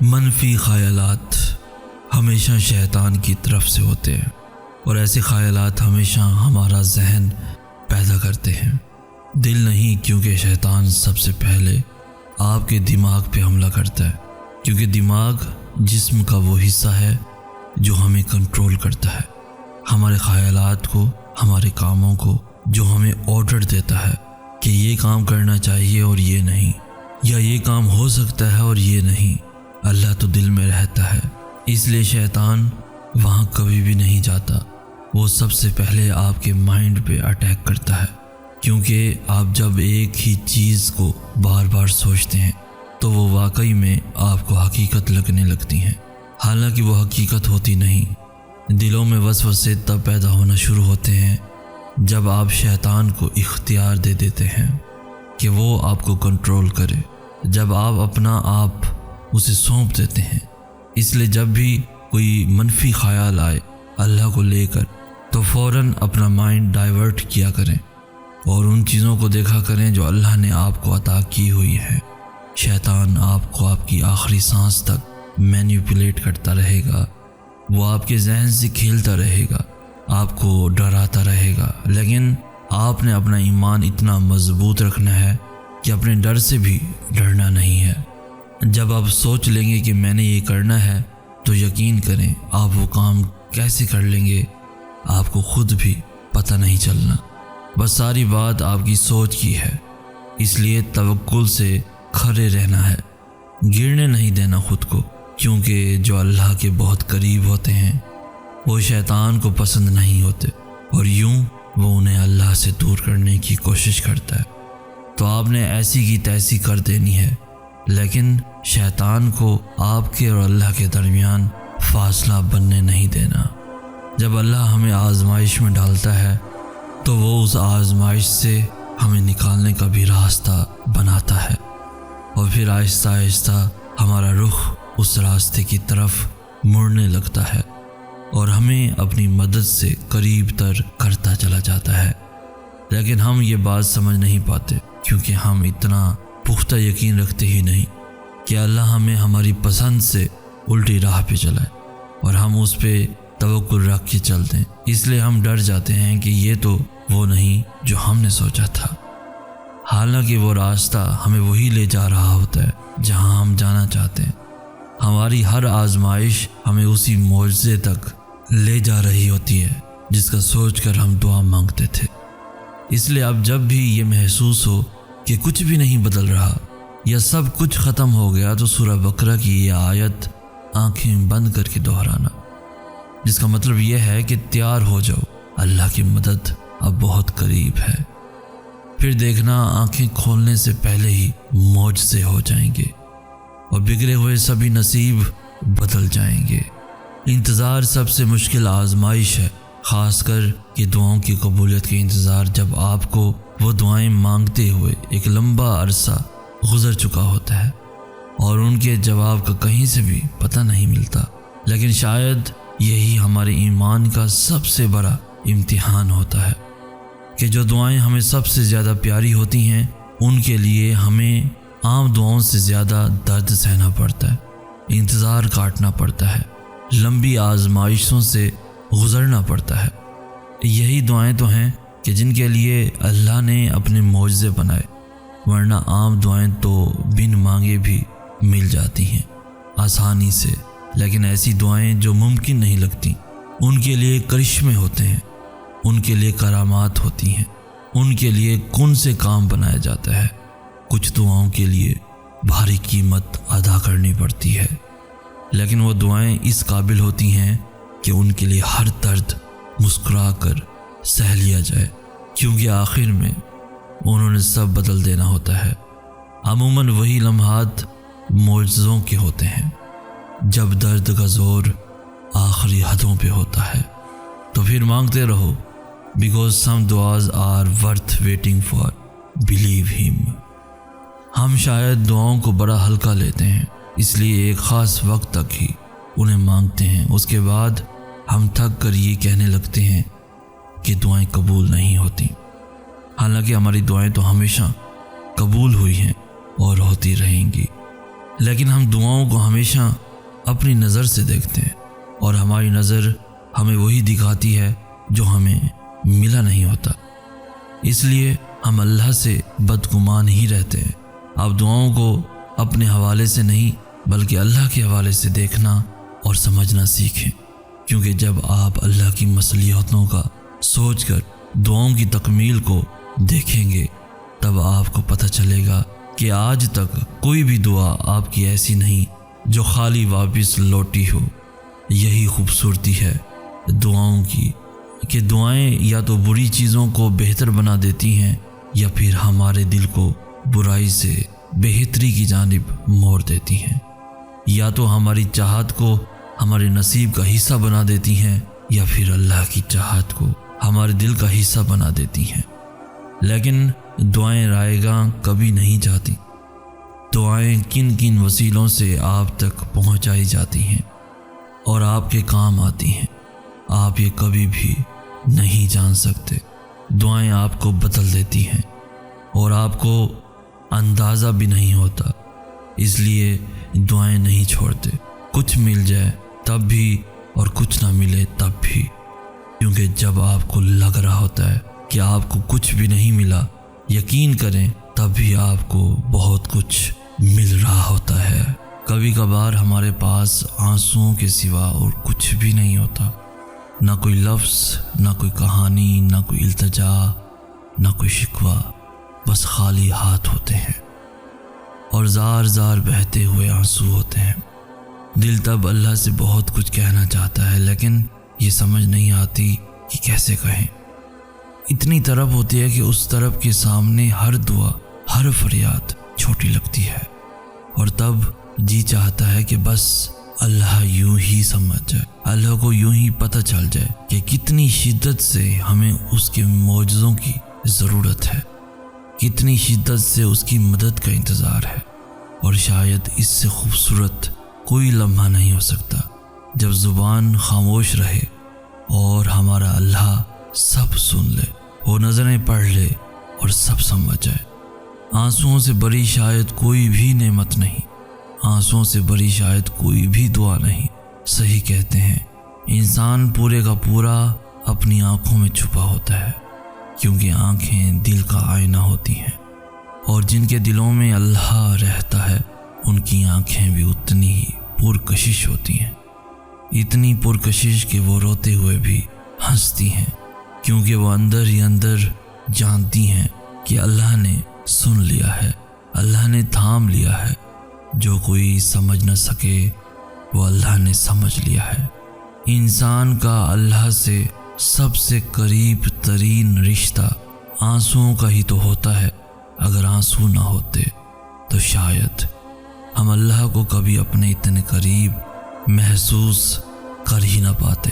منفی خیالات ہمیشہ شیطان کی طرف سے ہوتے ہیں، اور ایسے خیالات ہمیشہ ہمارا ذہن پیدا کرتے ہیں۔ دل نہیں، کیونکہ شیطان سب سے پہلے آپ کے دماغ پہ حملہ کرتا ہے، کیونکہ دماغ جسم کا وہ حصہ ہے جو ہمیں کنٹرول کرتا ہے، ہمارے خیالات کو، ہمارے کاموں کو، جو ہمیں آرڈر دیتا ہے کہ یہ کام کرنا چاہیے اور یہ نہیں، یا یہ کام ہو سکتا ہے اور یہ نہیں۔ اللہ تو دل میں رہتا ہے، اس لیے شیطان وہاں کبھی بھی نہیں جاتا۔ وہ سب سے پہلے آپ کے مائنڈ پہ اٹیک کرتا ہے، کیونکہ آپ جب ایک ہی چیز کو بار بار سوچتے ہیں تو وہ واقعی میں آپ کو حقیقت لگنے لگتی ہیں، حالانکہ وہ حقیقت ہوتی نہیں۔ دلوں میں وسوسے تب پیدا ہونا شروع ہوتے ہیں جب آپ شیطان کو اختیار دے دیتے ہیں کہ وہ آپ کو کنٹرول کرے، جب آپ اپنا آپ اسے سونپ دیتے ہیں۔ اس لیے جب بھی کوئی منفی خیال آئے اللہ کو لے کر، تو فوراً اپنا مائنڈ ڈائیورٹ کیا کریں اور ان چیزوں کو دیکھا کریں جو اللہ نے آپ کو عطا کی ہوئی ہے۔ شیطان آپ کو آپ کی آخری سانس تک مینیپولیٹ کرتا رہے گا، وہ آپ کے ذہن سے کھیلتا رہے گا، آپ کو ڈراتا رہے گا، لیکن آپ نے اپنا ایمان اتنا مضبوط رکھنا ہے کہ اپنے ڈر سے بھی ڈرنا نہیں ہے۔ جب آپ سوچ لیں گے کہ میں نے یہ کرنا ہے، تو یقین کریں آپ وہ کام کیسے کر لیں گے آپ کو خود بھی پتہ نہیں چلنا۔ بس ساری بات آپ کی سوچ کی ہے، اس لیے توکل سے کھڑے رہنا ہے، گرنے نہیں دینا خود کو، کیونکہ جو اللہ کے بہت قریب ہوتے ہیں وہ شیطان کو پسند نہیں ہوتے، اور یوں وہ انہیں اللہ سے دور کرنے کی کوشش کرتا ہے۔ تو آپ نے ایسی کی تیسی کر دینی ہے، لیکن شیطان کو آپ کے اور اللہ کے درمیان فاصلہ بننے نہیں دینا۔ جب اللہ ہمیں آزمائش میں ڈالتا ہے تو وہ اس آزمائش سے ہمیں نکالنے کا بھی راستہ بناتا ہے، اور پھر آہستہ آہستہ ہمارا رخ اس راستے کی طرف مڑنے لگتا ہے اور ہمیں اپنی مدد سے قریب تر کرتا چلا جاتا ہے۔ لیکن ہم یہ بات سمجھ نہیں پاتے، کیونکہ ہم اتنا پختہ یقین رکھتے ہی نہیں کہ اللہ ہمیں ہماری پسند سے الٹی راہ پہ چلائے اور ہم اس پہ توکل رکھ کے چلتے ہیں۔ اس لیے ہم ڈر جاتے ہیں کہ یہ تو وہ نہیں جو ہم نے سوچا تھا، حالانکہ وہ راستہ ہمیں وہی لے جا رہا ہوتا ہے جہاں ہم جانا چاہتے ہیں۔ ہماری ہر آزمائش ہمیں اسی معجزے تک لے جا رہی ہوتی ہے جس کا سوچ کر ہم دعا مانگتے تھے۔ اس لیے اب جب بھی یہ محسوس ہو کہ کچھ بھی نہیں بدل رہا یا سب کچھ ختم ہو گیا، تو سورہ بقرہ کی یہ آیت آنکھیں بند کر کے دہرانا، جس کا مطلب یہ ہے کہ تیار ہو جاؤ، اللہ کی مدد اب بہت قریب ہے۔ پھر دیکھنا آنکھیں کھولنے سے پہلے ہی معجزے ہو جائیں گے اور بگڑے ہوئے سبھی نصیب بدل جائیں گے۔ انتظار سب سے مشکل آزمائش ہے، خاص کر یہ دعاؤں کی قبولیت کے انتظار، جب آپ کو وہ دعائیں مانگتے ہوئے ایک لمبا عرصہ گزر چکا ہوتا ہے اور ان کے جواب کا کہیں سے بھی پتہ نہیں ملتا۔ لیکن شاید یہی ہمارے ایمان کا سب سے بڑا امتحان ہوتا ہے کہ جو دعائیں ہمیں سب سے زیادہ پیاری ہوتی ہیں، ان کے لیے ہمیں عام دعاؤں سے زیادہ درد سہنا پڑتا ہے، انتظار کاٹنا پڑتا ہے، لمبی آزمائشوں سے گزرنا پڑتا ہے۔ یہی دعائیں تو ہیں کہ جن کے لیے اللہ نے اپنے معجزے بنائے، ورنہ عام دعائیں تو بن مانگے بھی مل جاتی ہیں آسانی سے، لیکن ایسی دعائیں جو ممکن نہیں لگتی، ان کے لیے کرشمے ہوتے ہیں، ان کے لیے کرامات ہوتی ہیں، ان کے لیے کن سے کام بنایا جاتا ہے۔ کچھ دعاؤں کے لیے بھاری قیمت ادا کرنی پڑتی ہے، لیکن وہ دعائیں اس قابل ہوتی ہیں کہ ان کے لیے ہر درد مسکرا کر سہ لیا جائے، کیونکہ آخر میں انہوں نے سب بدل دینا ہوتا ہے۔ عموماً وہی لمحات معجزوں کے ہوتے ہیں جب درد کا زور آخری حدوں پہ ہوتا ہے۔ تو پھر مانگتے رہو، بیکاز سم دعاز are worth waiting for, believe ہم۔ ہم شاید دعاؤں کو بڑا ہلکا لیتے ہیں، اس لیے ایک خاص وقت تک ہی انہیں مانگتے ہیں، اس کے بعد ہم تھک کر یہ کہنے لگتے ہیں کہ دعائیں قبول نہیں ہوتی، حالانکہ ہماری دعائیں تو ہمیشہ قبول ہوئی ہیں اور ہوتی رہیں گی۔ لیکن ہم دعاؤں کو ہمیشہ اپنی نظر سے دیکھتے ہیں، اور ہماری نظر ہمیں وہی دکھاتی ہے جو ہمیں ملا نہیں ہوتا۔ اس لیے ہم اللہ سے بدگمان ہی رہتے ہیں۔ آپ دعاؤں کو اپنے حوالے سے نہیں بلکہ اللہ کے حوالے سے دیکھنا اور سمجھنا سیکھیں، کیونکہ جب آپ اللہ کی مصلحتوں کا سوچ کر دعاؤں کی تکمیل کو دیکھیں گے تب آپ کو پتہ چلے گا کہ آج تک کوئی بھی دعا آپ کی ایسی نہیں جو خالی واپس لوٹی ہو۔ یہی خوبصورتی ہے دعاؤں کی کہ دعائیں یا تو بری چیزوں کو بہتر بنا دیتی ہیں یا پھر ہمارے دل کو برائی سے بہتری کی جانب موڑ دیتی ہیں، یا تو ہماری چاہت کو ہمارے نصیب کا حصہ بنا دیتی ہیں یا پھر اللہ کی چاہت کو ہمارے دل کا حصہ بنا دیتی ہیں۔ لیکن دعائیں رائے گاں کبھی نہیں جاتی۔ دعائیں کن کن وسیلوں سے آپ تک پہنچائی جاتی ہیں اور آپ کے کام آتی ہیں، آپ یہ کبھی بھی نہیں جان سکتے۔ دعائیں آپ کو بدل دیتی ہیں اور آپ کو اندازہ بھی نہیں ہوتا، اس لیے دعائیں نہیں چھوڑتے، کچھ مل جائے تب بھی اور کچھ نہ ملے تب بھی، کیونکہ جب آپ کو لگ رہا ہوتا ہے کہ آپ کو کچھ بھی نہیں ملا، یقین کریں تب بھی آپ کو بہت کچھ مل رہا ہوتا ہے۔ کبھی کبھار ہمارے پاس آنسوؤں کے سوا اور کچھ بھی نہیں ہوتا، نہ کوئی لفظ، نہ کوئی کہانی، نہ کوئی التجا، نہ کوئی شکوہ، بس خالی ہاتھ ہوتے ہیں اور زار زار بہتے ہوئے آنسو ہوتے ہیں۔ دل تب اللہ سے بہت کچھ کہنا چاہتا ہے لیکن یہ سمجھ نہیں آتی کہ کیسے کہیں۔ اتنی طرف ہوتی ہے کہ اس طرف کے سامنے ہر دعا، ہر فریاد چھوٹی لگتی ہے، اور تب جی چاہتا ہے کہ بس اللہ یوں ہی سمجھ جائے، اللہ کو یوں ہی پتہ چل جائے کہ کتنی شدت سے ہمیں اس کے معجزوں کی ضرورت ہے، کتنی شدت سے اس کی مدد کا انتظار ہے۔ اور شاید اس سے خوبصورت کوئی لمحہ نہیں ہو سکتا جب زبان خاموش رہے اور ہمارا اللہ سب سن لے، وہ نظریں پڑھ لے اور سب سمجھ جائے۔ آنسوؤں سے بڑی شاید کوئی بھی نعمت نہیں، آنسوؤں سے بڑی شاید کوئی بھی دعا نہیں۔ صحیح کہتے ہیں، انسان پورے کا پورا اپنی آنکھوں میں چھپا ہوتا ہے، کیونکہ آنکھیں دل کا آئینہ ہوتی ہیں، اور جن کے دلوں میں اللہ رہتا ہے ان کی آنکھیں بھی اتنی ہی پرکشش ہوتی ہیں، اتنی پرکشش کہ وہ روتے ہوئے بھی ہنستی ہیں، کیونکہ وہ اندر ہی اندر جانتی ہیں کہ اللہ نے سن لیا ہے، اللہ نے تھام لیا ہے، جو کوئی سمجھ نہ سکے وہ اللہ نے سمجھ لیا ہے۔ انسان کا اللہ سے سب سے قریب ترین رشتہ آنسوؤں کا ہی تو ہوتا ہے۔ اگر آنسو نہ ہوتے تو شاید ہم اللہ کو کبھی اپنے اتنے قریب محسوس کر ہی نہ پاتے۔